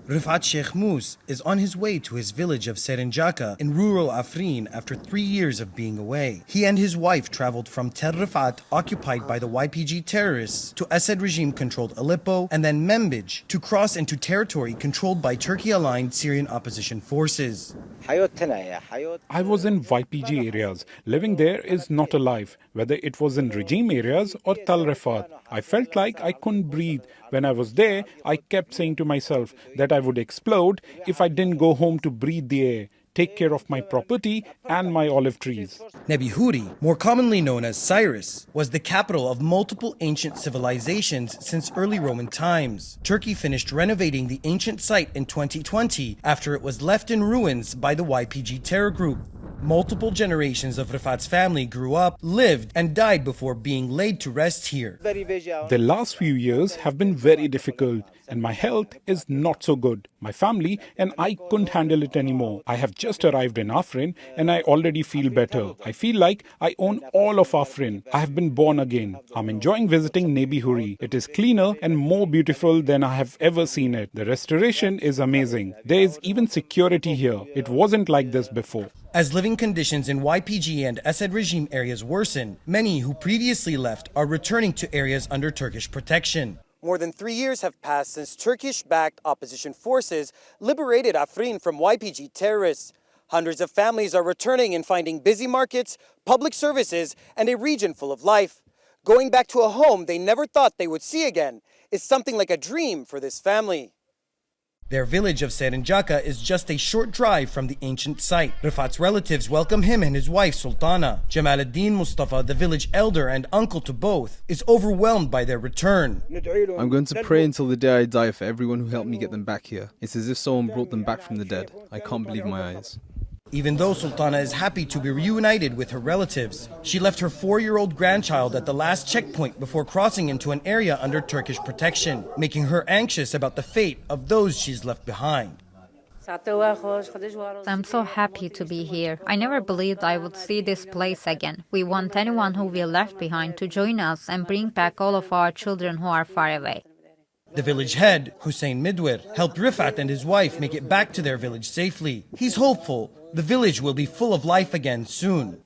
Rifat Sheikh Mous is on his way to his village of Serinjaka in rural Afrin after 3 years of being away. He and his wife traveled from Tel Rifat, occupied by the YPG terrorists, to Assad regime-controlled Aleppo and then Manbij to cross into territory controlled by Turkey-aligned Syrian opposition forces. I was in YPG areas. Living there is not a life, whether it was in regime areas or Tal Rifat. I felt like I couldn't breathe. When I was there, I kept saying to myself that I would explode if I didn't go home to breathe the air, take care of my property and my olive trees. Nebihuri, more commonly known as Cyrus, was the capital of multiple ancient civilizations since early Roman times. Turkey finished renovating the ancient site in 2020 after it was left in ruins by the YPG terror group. Multiple generations of Rifat's family grew up, lived, and died before being laid to rest here. The last few years have been very difficult, and my health is not so good. My family and I couldn't handle it anymore. I have just arrived in Afrin, and I already feel better. I feel like I own all of Afrin. I have been born again. I'm enjoying visiting Nebihuri. It is cleaner and more beautiful than I have ever seen it. The restoration is amazing. There is even security here. It wasn't like this before. As living conditions in YPG and Assad regime areas worsen, many who previously left are returning to areas under Turkish protection. More than 3 years have passed since Turkish-backed opposition forces liberated Afrin from YPG terrorists. Hundreds of families are returning and finding busy markets, public services, and a region full of life. Going back to a home they never thought they would see again is something like a dream for this family. Their village of Serinjaka is just a short drive from the ancient site. Rifat's relatives welcome him and his wife Sultana. Jamaluddin Mustafa, the village elder and uncle to both, is overwhelmed by their return. I'm going to pray until the day I die for everyone who helped me get them back here. It's as if someone brought them back from the dead. I can't believe my eyes. Even though Sultana is happy to be reunited with her relatives, she left her 4-year-old grandchild at the last checkpoint before crossing into an area under Turkish protection, making her anxious about the fate of those she's left behind. I'm so happy to be here. I never believed I would see this place again. We want anyone who we left behind to join us and bring back all of our children who are far away. The village head, Hussein Midwir, helped Rifat and his wife make it back to their village safely. He's hopeful the village will be full of life again soon.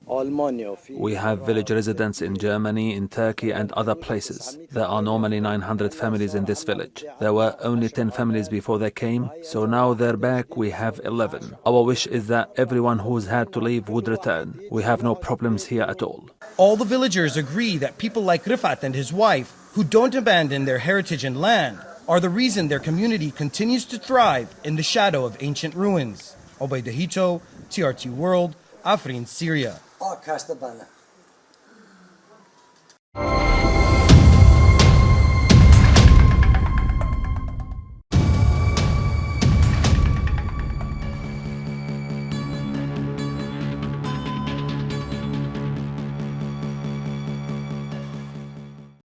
We have village residents in Germany, in Turkey and other places. There are normally 900 families in this village. There were only 10 families before they came, so now they're back, we have 11. Our wish is that everyone who's had to leave would return. We have no problems here at all. All the villagers agree that people like Rifat and his wife, who don't abandon their heritage and land, are the reason their community continues to thrive in the shadow of ancient ruins. Obaidahito, TRT World, Afrin, Syria.